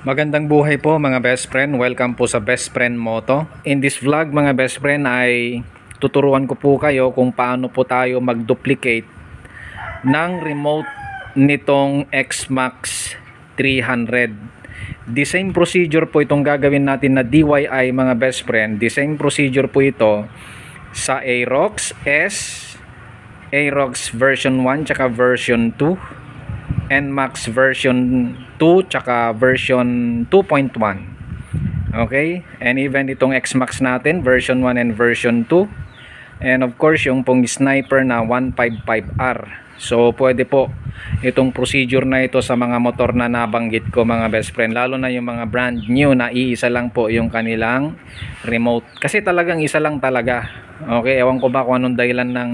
Magandang buhay po mga best friend. Welcome po sa Best Friend Moto. In this vlog mga best friend ay tuturuan ko po kayo kung paano po tayo mag-duplicate ng remote nitong XMAX 300. The same procedure po itong gagawin natin na DIY mga best friend. The same procedure po ito sa Aerox S, Aerox version 1 tsaka version 2, NMAX version 2 tsaka version 2.1. Okay, and even itong XMAX natin version 1 and version 2, and of course yung pong sniper na 155R. So pwede po itong procedure na ito sa mga motor na nabanggit ko mga best friend, lalo na yung mga brand new na iisa lang po yung kanilang remote, kasi talagang isa lang talaga. Okay, ewan ko ba kung anong dahilan ng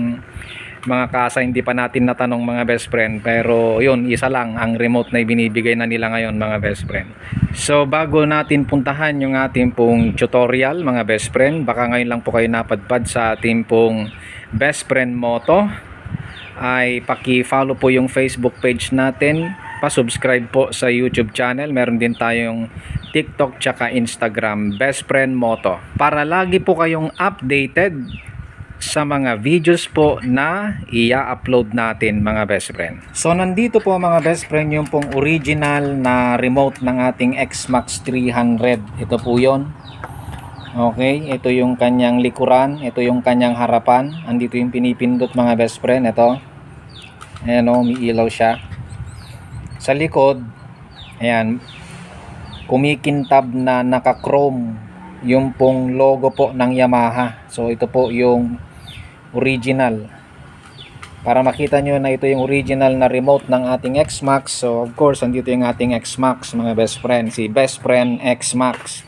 mga kasa hindi pa natin natanong mga best friend, pero yun, isa lang ang remote na ibinibigay na nila ngayon mga best friend. So bago natin puntahan yung ating pong tutorial mga best friend, baka ngayon lang po kayo napadpad sa ating pong Best Friend Moto, ay paki-follow po yung Facebook page natin, pa-subscribe po sa YouTube channel, meron din tayong TikTok tsaka Instagram, Best Friend Moto, para lagi po kayong updated sa mga videos po na i-upload natin mga best friend. So nandito po mga best friend yung pong original na remote ng ating XMAX 300. Ito po yon. Okay, ito yung kanyang likuran, ito yung kanyang harapan. Andito yung pinipindot mga best friend. Ito, ayan o, may ilaw siya. Sa likod, ayan, kumikintab na naka-chrome yung pong logo po ng Yamaha. So ito po yung original. Para makita nyo na ito yung original na remote ng ating XMAX. So of course, andito yung ating XMAX mga best friend, si Best Friend XMAX.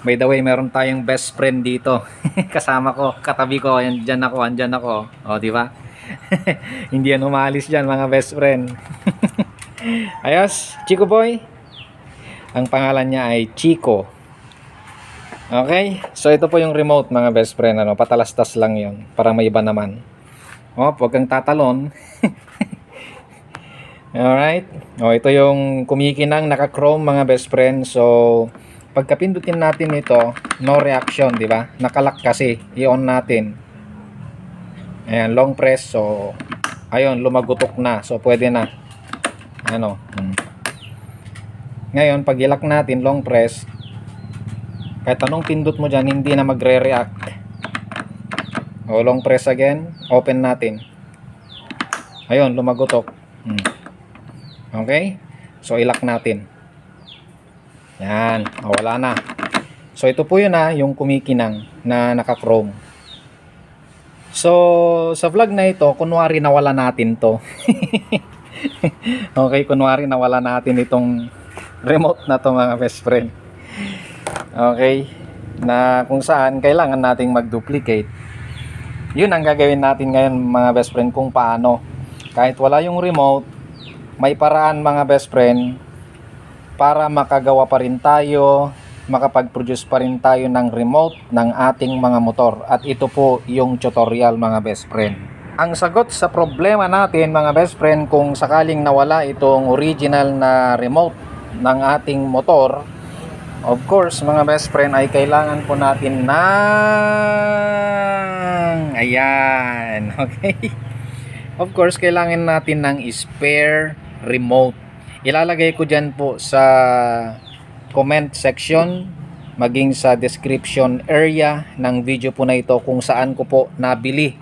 By the way, meron tayong best friend dito. Kasama ko, katabi ko, andyan ako. O, di ba? Hindi yan umalis dyan mga best friend. Ayos, Chico Boy. Ang pangalan niya ay Chico. Okay, so ito po yung remote mga best friend, ano, patalastas lang yon para may iba naman. Oh, huwag kang tatalon. Alright, oh, ito yung kumikinang naka-chrome mga best friend. So pagkapindutin natin ito, no reaction, di ba? Nakalak kasi, i-on natin. Ayan, long press, so ayun, lumagutok na, so pwede na. Ano, ngayon pag ilak natin, long press, kahit anong pindot mo dyan, hindi na magre-react. O, long press again, open natin. Ayun, lumagutok. Okay, so ilak natin. Yan, o, wala na. So ito po yun yung kumikinang na naka-chrome. So sa vlog na ito, kunwari nawala natin to. Okay, kunwari nawala natin itong remote na to mga best friend. Okay, na kung saan kailangan nating mag-duplicate. Yun ang gagawin natin ngayon mga best friend, kung paano kahit wala yung remote, may paraan mga best friend para makagawa pa rin tayo, makapag-produce pa rin tayo ng remote ng ating mga motor. At ito po yung tutorial mga best friend. Ang sagot sa problema natin mga best friend, kung sakaling nawala itong original na remote ng ating motor, of course mga best friend, ay kailangan po natin ng ayan, okay, of course kailangan natin ng spare remote. Ilalagay ko dyan po sa comment section, maging sa description area ng video po na ito, kung saan ko po nabili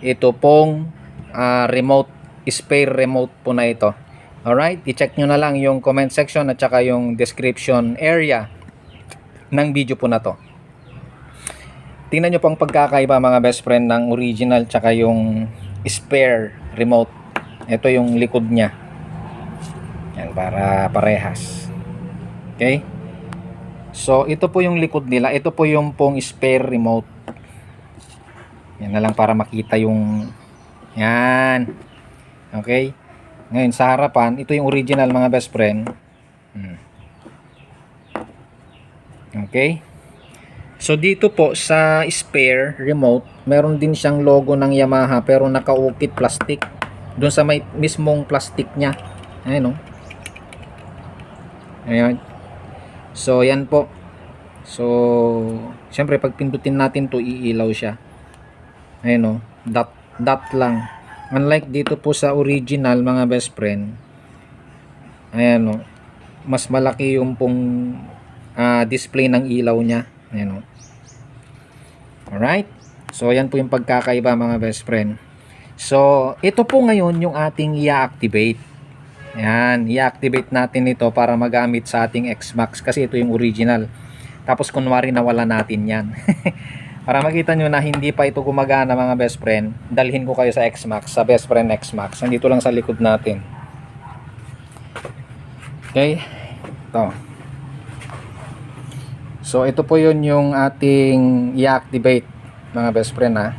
ito pong remote, spare remote po na ito. Alright, i-check nyo na lang yung comment section at saka yung description area ng video po na to. Tingnan nyo pang pagkakaiba mga best friend ng original tsaka yung spare remote. Ito yung likod nya. Yan, para parehas. Okay, so ito po yung likod nila, ito po yung pong spare remote. Yan na lang para makita yung yan. Okay, ngayon sa harapan, ito yung original mga best friend. Okay, so dito po sa spare remote, meron din siyang logo ng Yamaha pero nakaukit plastic doon sa may mismong plastic nya. Ayun, no? Ayan. So yan po. So syempre pag pindutin natin to, iilaw siya. Ayun o, dot dot lang. Unlike dito po sa original mga best friend, ayan o, mas malaki yung pong display ng ilaw niya. Ayan o. Alright, so yan po yung pagkakaiba mga best friend. So ito po ngayon yung ating i-activate. Ayan, i-activate natin ito para magamit sa ating Xmax kasi ito yung original. Tapos kunwari nawala natin yan. Para makita nyo na hindi pa ito gumagana mga best friend, dalhin ko kayo sa Xmax, sa best friend Xmax. Nandito lang sa likod natin. Okay, ito. So ito po yun yung ating i-activate mga best friend ha.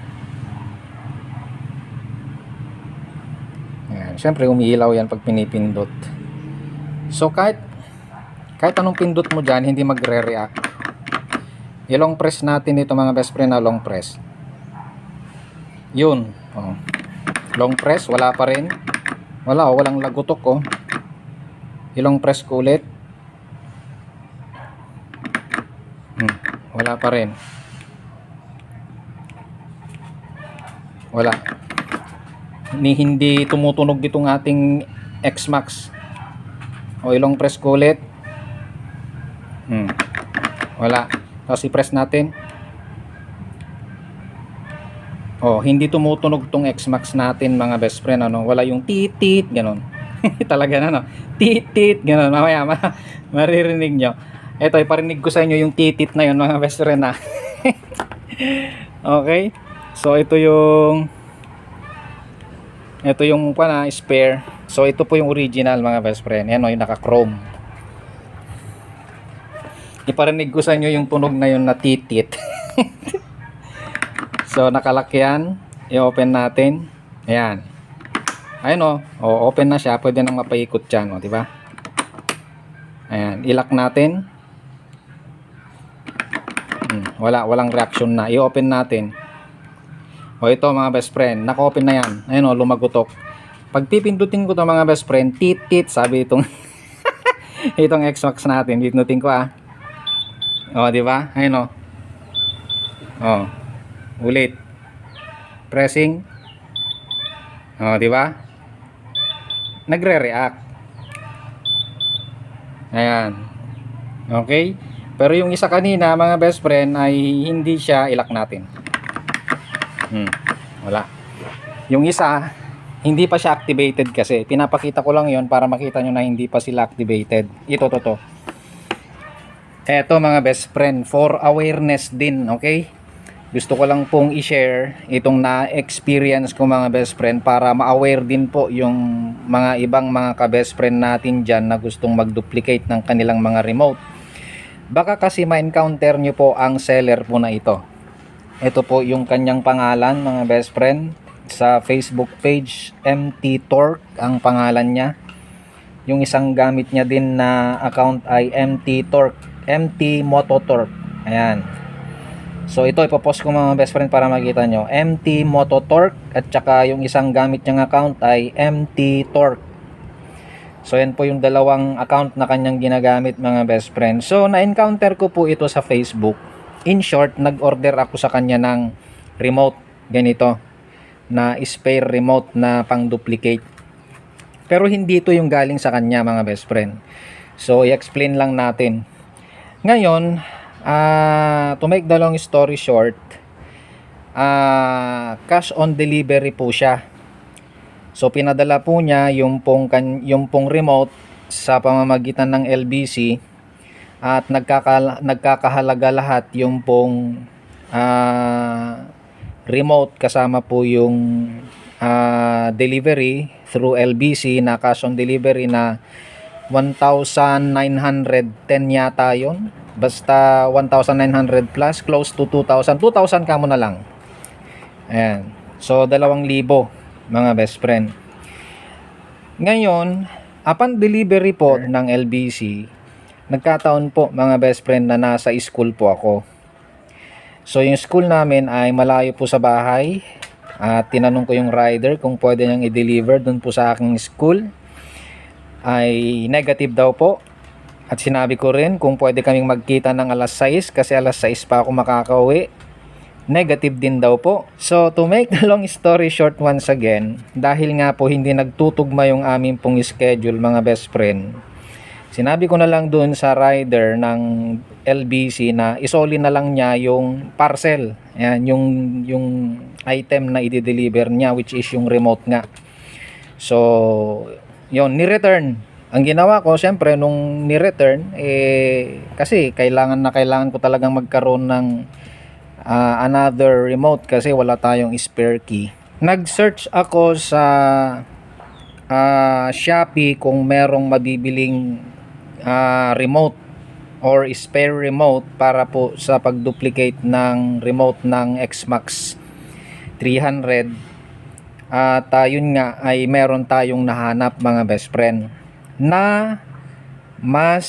Ayan, syempre umiilaw yan pag pinipindot. So kahit anong pindot mo dyan, hindi magre-react. I-long press natin ito mga best friend na long press. Yun. Oh. Long press, wala pa rin. Wala, oh, walang lagutok oh. I-long press ko ulit. Wala pa rin. Wala. Hindi tumutunog itong ating Xmax. O i-long press ko ulit. Wala. Tapos i-press natin. Oh, hindi tumutunog tong Xmax natin mga best friend ano. Wala yung titit ganon. Talaga na no. Titit ganon. Mamaya maririnig nyo. Ito iparinig ko sa inyo yung titit na yun mga best friend na. Okay. So ito yung spare. So ito po yung original mga best friend. Yan o, yung naka-chrome. Iparinig ko sa inyo yung tunog na yun na titit. So nakalak yan. I-open natin. Ayan. Ayun o. O, open na siya. Pwede nang mapaikot dyan o, diba? Ayan. I-lock natin. Walang reaction na. I-open natin. O ito mga best friend. Naka-open na yan. Ayun o, lumagutok. Pag pipindutin ko to mga best friend, titit sabi itong itong Xbox natin. Pindutin ko O, di ba? Ayun o. O. Ulit. Pressing. O, di ba? Nagre-react. Ayan. Okay? Pero yung isa kanina, mga best friend, ay hindi siya, ilak natin. Wala. Yung isa, hindi pa siya activated kasi. Pinapakita ko lang yon para makita nyo na hindi pa sila activated. Ito, to. Eto mga best friend, for awareness din, okay? Gusto ko lang pong i-share itong na-experience ko mga best friend para ma-aware din po yung mga ibang mga ka-best friend natin dyan na gustong mag-duplicate ng kanilang mga remote. Baka kasi ma-encounter nyo po ang seller po na ito. Ito po yung kanyang pangalan mga best friend. Sa Facebook page, MT Torque ang pangalan niya. Yung isang gamit niya din na account ay MT Torque. MT Moto Torque. Ayan. So ito ipopost ko mga best friend para makita nyo. MT Moto Torque at saka yung isang gamit niyang account ay MT Torque. So yan po yung dalawang account na kanyang ginagamit mga best friend. So na-encounter ko po ito sa Facebook. In short, nag-order ako sa kanya ng remote ganito na spare remote na pang-duplicate. Pero hindi ito yung galing sa kanya mga best friend. So i-explain lang natin. Ngayon, to make the long story short, cash on delivery po siya. So pinadala po niya yung pong remote sa pamamagitan ng LBC at nagkakahalaga lahat yung pong remote kasama po yung delivery through LBC na cash on delivery na 1,910 yata yun. Basta 1,900 plus, close to 2,000. 2,000 kamo na lang. Ayan. So 2,000 mga best friend. Ngayon, upon delivery po ng LBC, nagkataon po mga best friend na nasa school po ako. So yung school namin ay malayo po sa bahay. At tinanong ko yung rider kung pwede niyang i-deliver dun po sa aking school. Ay negative daw po. At sinabi ko rin kung pwede kaming magkita ng alas 6 kasi alas 6 pa ako makakauwi. Negative din daw po. So to make the long story short once again, dahil nga po hindi nagtutugma yung aming pong schedule mga best friend, sinabi ko na lang dun sa rider ng LBC na isoli na lang niya yung parcel. Ayan, yung item na i-deliver niya, which is yung remote nga. So, yun, ni-return. Ang ginawa ko, syempre, nung ni-return, kasi kailangan ko talagang magkaroon ng another remote kasi wala tayong spare key. Nag-search ako sa Shopee kung merong mabibiling remote or spare remote para po sa pag-duplicate ng remote ng XMAX 300. At yun nga ay meron tayong nahanap mga best friend na mas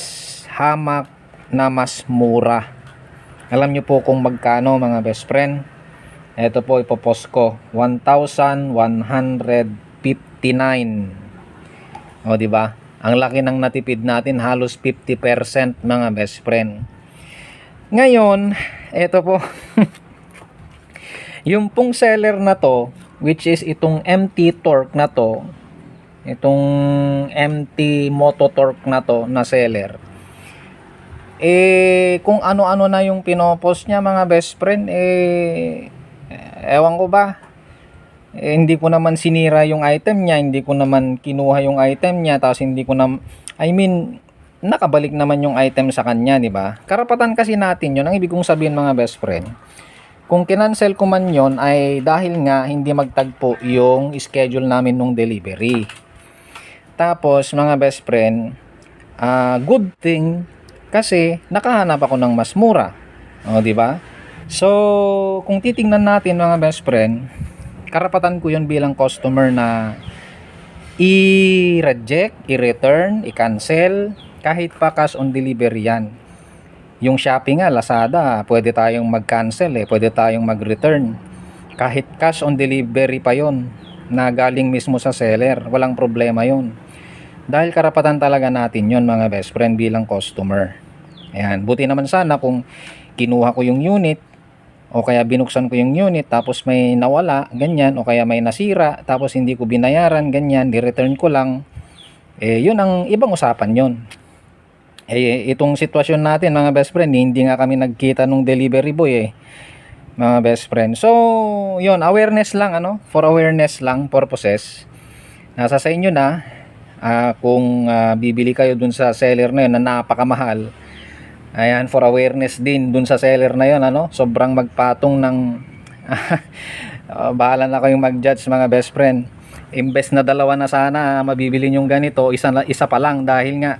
hamak na mas mura. Alam nyo po kung magkano mga best friend? Ito po ipopost ko, 1,159. O di ba? Ang laki ng natipid natin, halos 50% mga best friend. Ngayon, ito po yung pong seller na to, which is itong MT Torque na to, itong MT Moto Torque na to na seller, kung ano-ano na yung pinopost niya mga best friend, ewan ko ba, hindi ko naman sinira yung item niya, hindi ko naman kinuha yung item niya, tapos hindi ko na, nakabalik naman yung item sa kanya, di ba? Karapatan kasi natin yun. Ang ibig kong sabihin mga best friend, kung kinancel ko man yun ay dahil nga hindi magtagpo yung schedule namin nung delivery. Tapos mga best friend, good thing kasi nakahanap ako ng mas mura. O di ba? So, kung titingnan natin mga best friend, karapatan ko 'yon bilang customer na i-reject, i-return, i-cancel kahit pa cash on delivery 'yan. Yung Shopee nga, Lazada, pwede tayong mag-cancel pwede tayong mag-return. Kahit cash on delivery pa 'yon na galing mismo sa seller, walang problema 'yon. Dahil karapatan talaga natin 'yon mga best friend bilang customer. Ayan, buti naman sana kung kinuha ko yung unit o kaya binuksan ko yung unit tapos may nawala, ganyan, o kaya may nasira tapos hindi ko binayaran, ganyan, di-return ko lang. Yun ang ibang usapan yun. Itong sitwasyon natin mga best friend, hindi nga kami nagkita nung delivery boy mga best friend. So, yun, awareness lang, for awareness lang purposes. Nasa sa inyo na kung bibili kayo dun sa seller na yun na napakamahal. Ayan, for awareness din dun sa seller na yun, sobrang magpatong ng bahala na kayong mag-judge mga best friend. Imbes na dalawa na sana mabibili yung ganito, isa pa lang dahil nga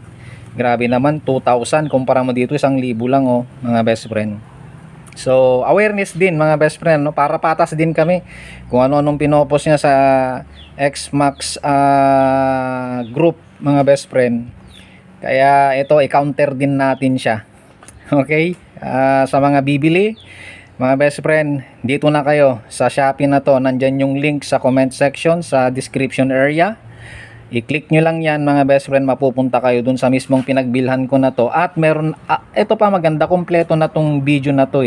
grabe naman 2,000 kumpara mo dito 1,000 lang mga best friend. So awareness din mga best friend, para patas din kami kung ano-anong pinopost niya sa XMAX group mga best friend. Kaya ito i-counter din natin siya. Okay, sa mga bibili mga best friend, dito na kayo sa Shopee na to, nandyan yung link sa comment section, sa description area, i-click nyo lang yan mga best friend, mapupunta kayo dun sa mismong pinagbilhan ko na to. At meron, ito pa maganda, kompleto na tong video na to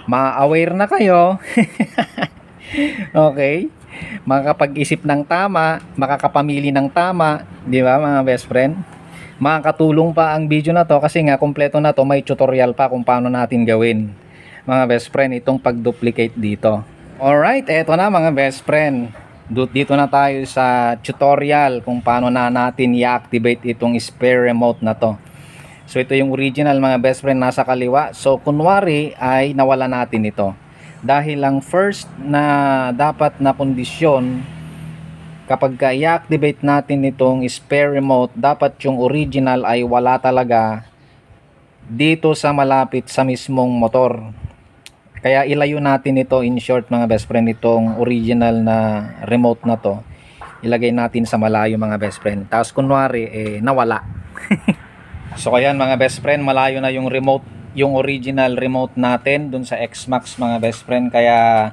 ma-aware na kayo okay, makakapag-isip ng tama, makakapamili ng tama, di ba mga best friend? Makakatulong pa ang video na to kasi nga kompleto na to, may tutorial pa kung paano natin gawin mga best friend itong pag-duplicate dito. Alright, eto na mga best friend, dito na tayo sa tutorial kung paano na natin i-activate itong spare remote na to. So ito yung original mga best friend, nasa kaliwa. So kunwari ay nawala natin ito dahil lang first na dapat na kondisyon kapag i-activate natin itong spare remote, dapat yung original ay wala talaga dito sa malapit sa mismong motor. Kaya ilayo natin ito, in short mga best friend, itong original na remote na to, ilagay natin sa malayo mga best friend. Tapos kunwari nawala. So ayan mga best friend, malayo na yung remote, yung original remote natin dun sa XMAX mga best friend. Kaya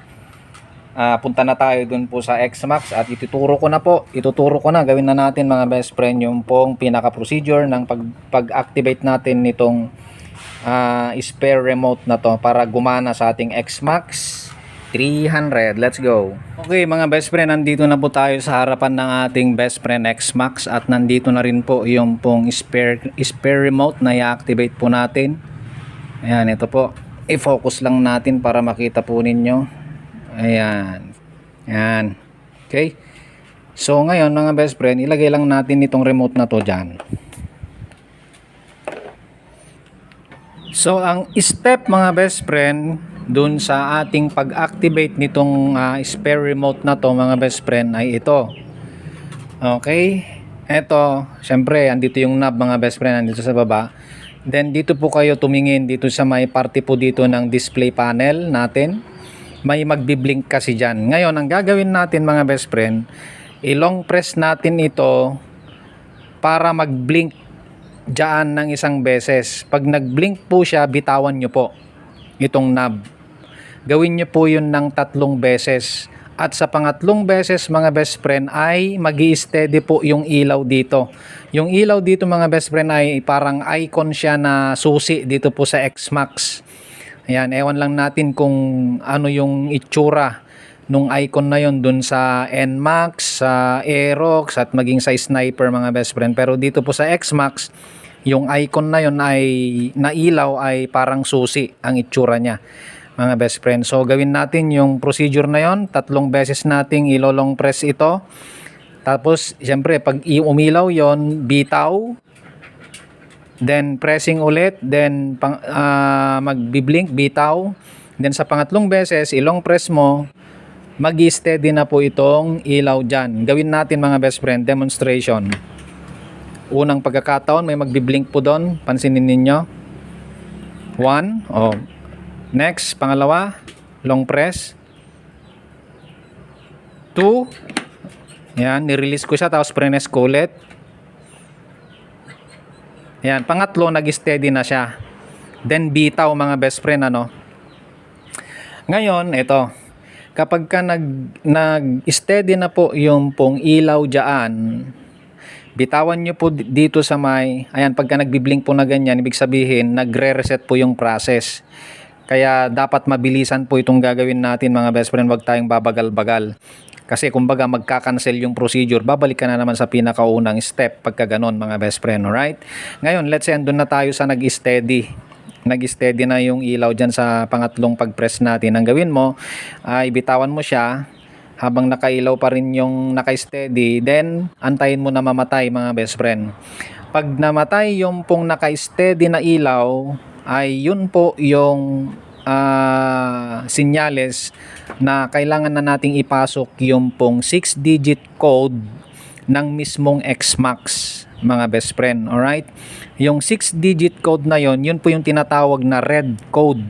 punta na tayo dun po sa XMAX at ituturo ko na, gawin na natin mga best friend yung pong pinaka procedure ng pag-activate natin nitong spare remote na to para gumana sa ating XMAX 300. Let's go. Okay mga best friend, nandito na po tayo sa harapan ng ating best friend XMAX at nandito na rin po yung pong spare remote na i-activate po natin. Ayan, ito po. I-focus lang natin para makita po ninyo. Ayan. Ayan. Okay. So ngayon mga best friend, ilagay lang natin itong remote na to dyan. So ang step mga best friend dun sa ating pag-activate nitong spare remote na to mga best friend ay ito. Okay. Ito, syempre andito yung knob mga best friend, andito sa baba. Then dito po kayo tumingin dito sa may parte po dito ng display panel natin. May magbi-blink kasi dyan. Ngayon ang gagawin natin mga best friend, i-long press natin ito para mag-blink dyan ng isang beses. Pag nag-blink po siya, bitawan nyo po itong knob. Gawin nyo po yun ng 3 beses. At sa pangatlong beses mga best friend ay magi-steady po yung ilaw dito. Yung ilaw dito mga best friend ay parang icon siya na susi dito po sa XMAX. Ayan, ewan lang natin kung ano yung itsura nung icon na yon dun sa NMAX, sa Aerox at maging sa Sniper mga best friend. Pero dito po sa XMAX, yung icon na yon ay na ilaw ay parang susi ang itsura niya mga best friend. So gawin natin yung procedure na yon, 3 beses nating ilolong press ito. Tapos siyempre pag umilaw yon, bitaw, then pressing ulit, then magbi-blink, bitaw, then sa pangatlong beses ilong press mo, mag-steady na po itong ilaw dyan. Gawin natin mga best friend, demonstration. Unang pagkakataon may magbi-blink po doon, pansinin ninyo. 1, next, pangalawa, long press. 2, yan, nirelease ko siya tapos prenes ko ulit. Yan, pangatlo, nag-steady na siya. Then bitaw mga best friend, ano. Ngayon, ito, kapag ka nag-steady na po yung pong ilaw dyan, bitawan nyo po dito sa may, ayan, pagka nagbi-blink po na ganyan, ibig sabihin, nagre-reset po yung process. Kaya dapat mabilisan po itong gagawin natin mga best friend, wag tayong babagal-bagal. Kasi kumbaga magka-cancel yung procedure, babalik ka na naman sa pinakaunang step pagka ganon mga best friend, alright? Ngayon, let's say andun na tayo sa nag-steady. Nag-steady na yung ilaw dyan sa pangatlong pag-press natin. Ang gawin mo, ay bitawan mo siya habang nakailaw pa rin yung naka-steady, then antayin mo na mamatay mga best friend. Pag namatay yung pong naka-steady na ilaw, ay yun po yung sinyales na kailangan na nating ipasok yung pong 6-digit code ng mismong XMAX mga best friend, alright? Yung 6-digit code na yon, yun po yung tinatawag na red code.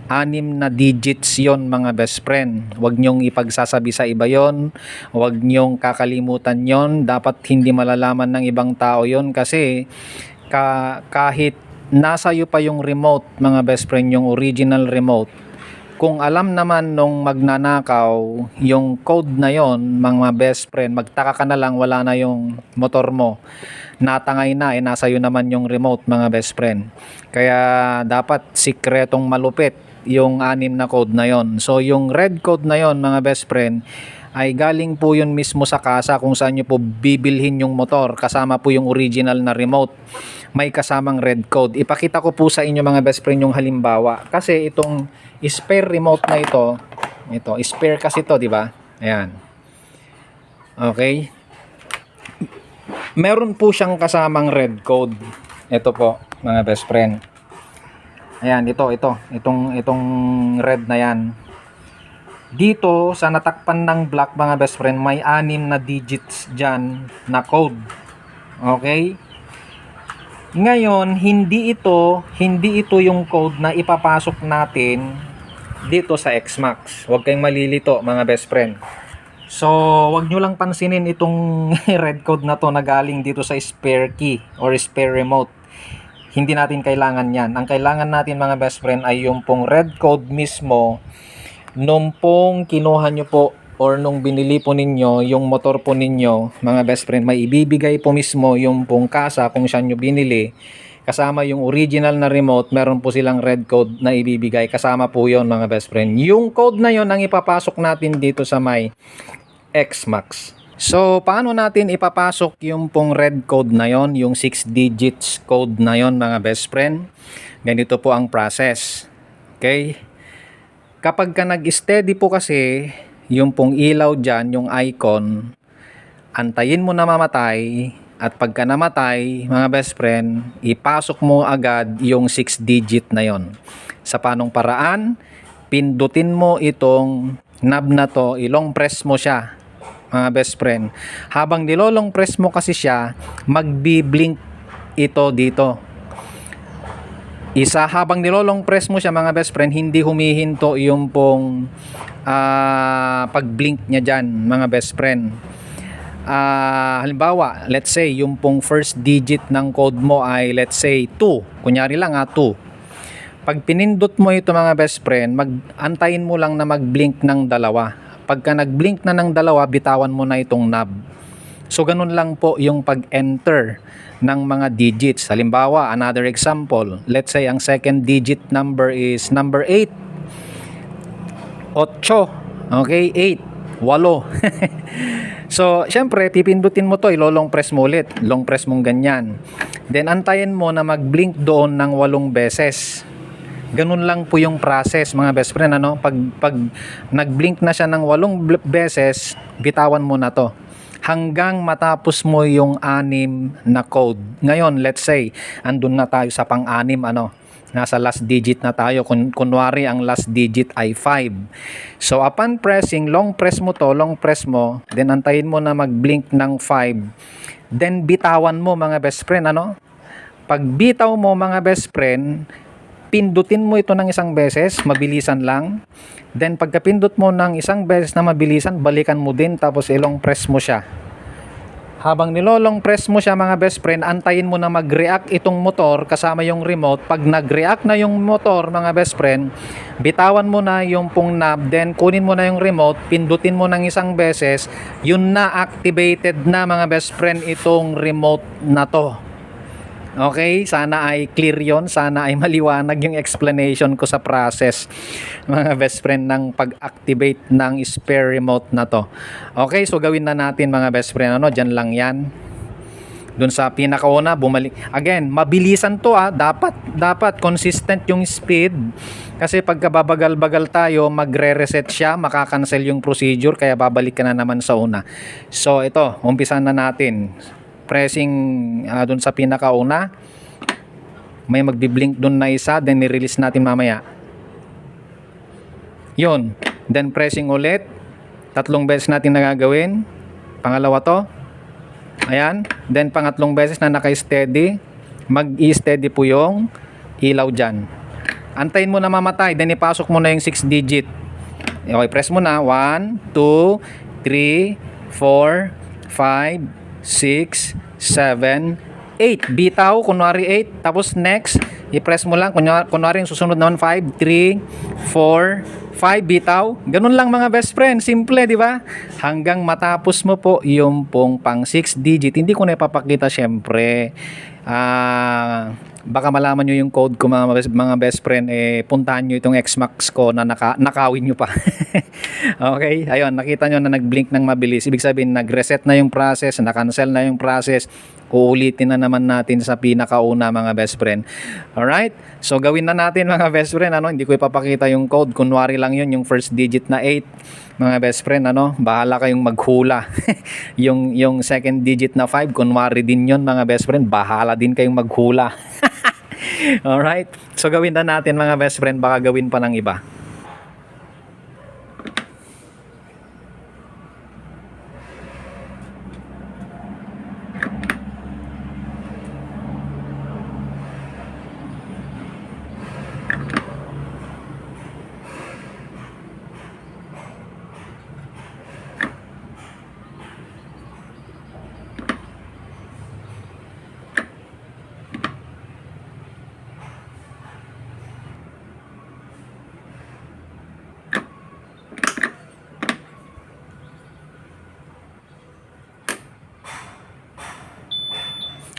6 na digits yon mga best friend. Huwag nyong ipagsasabi sa iba yon, huwag nyong kakalimutan yon. Dapat hindi malalaman ng ibang tao yon kasi kahit nasa iyo pa yung remote mga best friend, yung original remote, kung alam naman nung magnanakaw yung code na yon mga best friend, magtaka ka na lang, wala na yung motor mo, natangay na, nasa iyo naman yung remote mga best friend. Kaya dapat sikretong malupit yung 6 na code na yon. So yung red code na yon mga best friend ay galing po yun mismo sa kasa kung saan nyo po bibilhin yung motor, kasama po yung original na remote, may kasamang red code. Ipakita ko po sa inyo mga best friend yung halimbawa, kasi itong spare remote na ito spare kasi ito, di ba? Ayan, okay, meron po siyang kasamang red code. Ito po mga best friend, ayan, itong red na yan. Dito sa natakpan ng black mga best friend, may 6 na digits dyan na code. Okay? Ngayon, hindi ito yung code na ipapasok natin dito sa XMAX. Huwag kayong malilito mga best friend. So, wag nyo lang pansinin itong red code na to na galing dito sa spare key or spare remote. Hindi natin kailangan yan. Ang kailangan natin mga best friend ay yung pong red code mismo nung pong kinuha nyo po or nung binili po ninyo yung motor po ninyo, mga best friend, may ibibigay po mismo yung pong kasa kung saan nyo binili. Kasama yung original na remote, meron po silang red code na ibibigay. Kasama po yon mga best friend. Yung code na yon ang ipapasok natin dito sa may XMAX. So, paano natin ipapasok yung pong red code na yon, yung 6 digits code na yon mga best friend? Ganito po ang process. Okay? Kapag ka nag-steady po kasi, yung pong ilaw dyan, yung icon, antayin mo na mamatay. At pagka namatay, mga best friend, ipasok mo agad yung 6 digit na yon. Sa panong paraan, pindutin mo itong knob na to, ilong press mo siya, mga best friend. Habang nilolong press mo kasi siya, magbi-blink ito dito. Habang nilolong press mo siya, mga best friend, hindi humihinto yung pong pag-blink niya dyan, mga best friend. Halimbawa, let's say yung pong first digit ng code mo ay let's say 2. Kunyari lang 2. Pag pinindot mo ito, mga best friend, antayin mo lang na mag-blink ng dalawa. Pagka nag-blink na ng dalawa, bitawan mo na itong knob. So ganun lang po yung pag-enter ng mga digits. Halimbawa, another example, let's say ang second digit number is number 8. 8. Okay, 8. 8. So, syempre, pipindutin mo to, ilolong press mo ulit. Long press mong ganyan. Then, antayin mo na mag-blink doon ng 8 beses. Ganun lang po yung process, mga best friend. Ano? Pag nag-blink na siya ng 8 beses, bitawan mo na to. Hanggang matapos mo yung 6 na code. Ngayon, let's say, andun na tayo sa pang-6, nasa last digit na tayo. Kunwari ang last digit ay 5. So upon pressing, long press mo, then antayin mo na mag-blink ng 5. Then bitawan mo, mga best friend. Pag bitaw mo, mga best friend, pindutin mo ito ng isang beses, mabilisan lang. Then pagkapindot mo ng isang beses na mabilisan, balikan mo din, tapos ilong press mo siya. Habang nilolong press mo siya, mga best friend, antayin mo na mag-react itong motor kasama yung remote. Pag nag-react na yung motor, mga best friend, bitawan mo na yung pong knob, then kunin mo na yung remote, pindutin mo ng isang beses, yun na, activated na, mga best friend, itong remote na to. Okay, sana ay clear yon, sana ay maliwanag yung explanation ko sa process, mga best friend, ng pag-activate ng spare remote na to. Okay, so gawin na natin, mga best friend, dyan lang yan. Dun sa pinakauna, bumalik. Again, mabilisan to, dapat consistent yung speed. Kasi pagka babagal-bagal tayo, magre-reset siya, makakancel yung procedure, kaya babalik ka na naman sa una. So ito, umpisan na natin. Pressing dun sa pinakauna, may magbi-blink dun na isa, then i-release natin mamaya. Yun, then pressing ulit, 3 beses natin nagagawin. Pangalawa to, ayan, then pangatlong beses na naka-steady, mag-i-steady po yung ilaw dyan. Antayin mo na mamatay, then ipasok mo na yung 6 digit. Okay, press mo na, 1, 2, 3, 4, 5, 6, 7, 8. Bitaw, kunwari 8. Tapos next, i-press mo lang. Kunwari yung susunod naman 5, 3, 4, 5. Bitaw. Ganun lang, mga best friend. Simple, di ba? Hanggang matapos mo po yung pong pang 6 digit. Hindi ko na ipapakita, syempre. Baka malaman nyo yung code ko, mga best friend, puntahan nyo itong XMAX ko na nakawin nyo pa. Okay, ayun, nakita nyo na nag-blink ng mabilis. Ibig sabihin, nag-reset na yung process, na-cancel na yung process. Uulitin na naman natin sa pinakauna, mga best friend. Alright, so gawin na natin, mga best friend. Hindi ko ipapakita yung code, kunwari lang yun, yung first digit na 8. Mga best friend, bahala kayong maghula. yung second digit na 5, kunwari din yun, mga best friend, bahala din kayong maghula. Alright, so gawin na natin, mga best friend, baka gawin pa ng iba.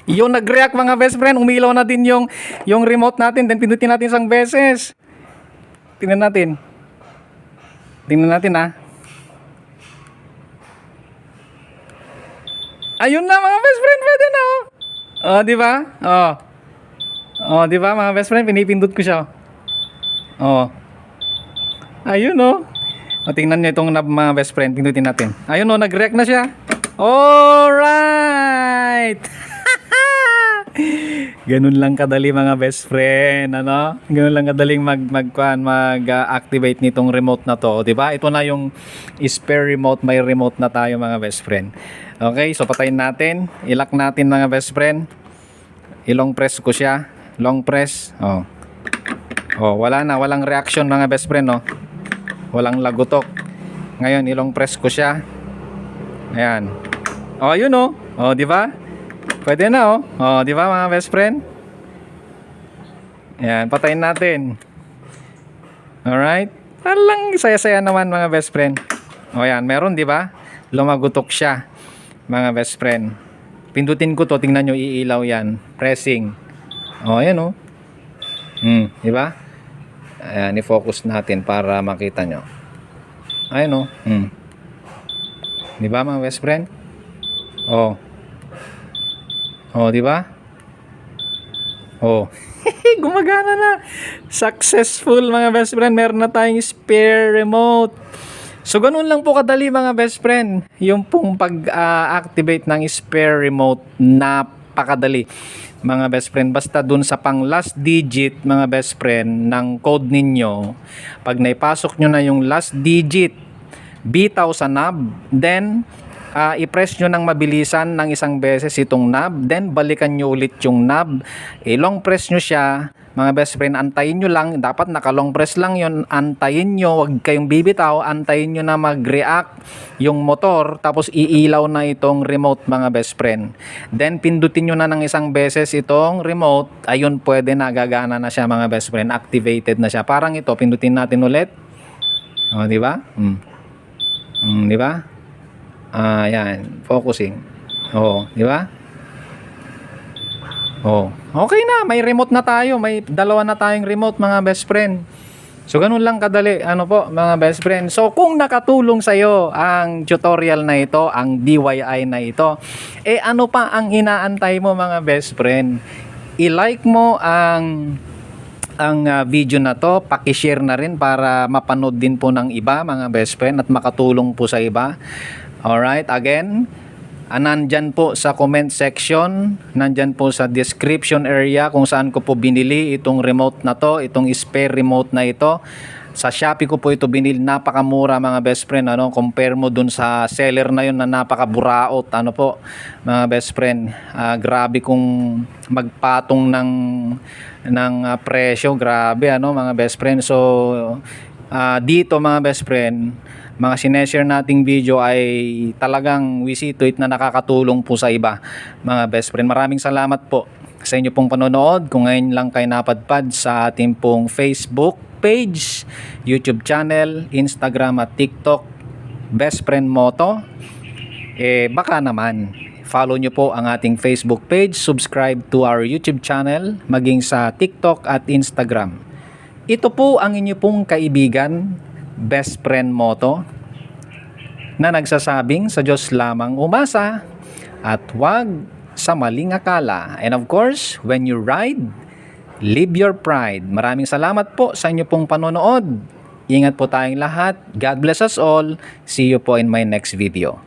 Yung nag-react mga best friend, umilaw na din yung remote natin. Then pindutin natin isang beses. Tingnan natin. Tingnan natin ha. Ayun na mga best friend, pwede na oh. Oh, di ba? Oh. Oh, di ba mga best friend, pinipindot ko siya. Oh. Ayun oh. O, tingnan nyo itong knob mga best friend, pindutin natin. Ayun oh, nag-react na siya. Alright! Ganun lang kadali mga best friend, ano? Ganun lang kadaling mag-activate nitong remote na to, 'di ba? Ito na yung spare remote, may remote na tayo mga best friend. Okay, so patayin natin, i-lock natin mga best friend. I-long press ko siya, long press. Oh. Oh, wala na, walang reaction mga best friend, no. Walang lagutok. Ngayon, i-long press ko siya. Ayan. Oh, yun oh. Oh, 'di ba? Pwede na oh. Oh, di ba mga best friend? Ayan, patayin natin. Alright. Talang saya-saya naman mga best friend. O yan, meron di ba? Lumagutok siya mga best friend. Pindutin ko to, tingnan nyo, iilaw yan. Pressing. O, ayan oh. Di ba? Ayan, i-focus natin para makita nyo. Ayan oh. Di ba mga best friend? Oh. Oh, di ba? Oh. Gumagana na. Successful mga best friend. Meron na tayong spare remote. So, ganun lang po kadali mga best friend. Yung pong pag-activate ng spare remote, napakadali mga best friend. Basta dun sa pang last digit mga best friend ng code ninyo, pag naipasok nyo na yung last digit, bitaw sa knob, then i-press nyo ng mabilisan ng isang beses itong knob, then balikan nyo ulit yung knob, long press nyo siya mga best friend, antayin nyo lang, dapat naka-long press lang yon, antayin nyo, wag kayong bibitaw, antayin nyo na mag-react yung motor, tapos iilaw na itong remote mga best friend. Then pindutin nyo na ng isang beses itong remote, ayun, pwede na, gagana na siya mga best friend, activated na siya. Parang ito, pindutin natin ulit. O, di ba? Di ba? Yan, focusing. Oh, di ba? Oh, okay na, may remote na tayo, may dalawa na tayong remote mga best friend. So ganun lang kadali, ano po mga best friend. So kung nakatulong sa iyo ang tutorial na ito, ang DIY na ito, ano pa ang inaantay mo mga best friend? I-like mo ang video na to, paki-share na rin para mapanood din po ng iba mga best friend at makatulong po sa iba. Alright, again, nandyan po sa comment section, nandyan po sa description area kung saan ko po binili itong remote na to, itong spare remote na ito. Sa Shopee ko po ito binili, napakamura mga best friend, ano, compare mo dun sa seller na yun na napakaburaot, ano po mga best friend. Grabe kung magpatong ng presyo, grabe ano mga best friend. So dito mga best friend, mga sineshare nating video ay talagang we see to it na nakakatulong po sa iba mga best friend. Maraming salamat po sa inyo pong panonood. Kung ngayon lang kayo napadpad sa ating pong Facebook page, YouTube channel, Instagram at TikTok, Best Friend Moto, baka naman follow nyo po ang ating Facebook page, subscribe to our YouTube channel, maging sa TikTok at Instagram. Ito po ang inyo pong kaibigan, Best Friend Moto, na nagsasabing sa Diyos lamang umasa at wag sa maling akala. And of course, when you ride, live your pride. Maraming salamat po sa inyo pong panonood. Ingat po tayong lahat. God bless us all. See you po in my next video.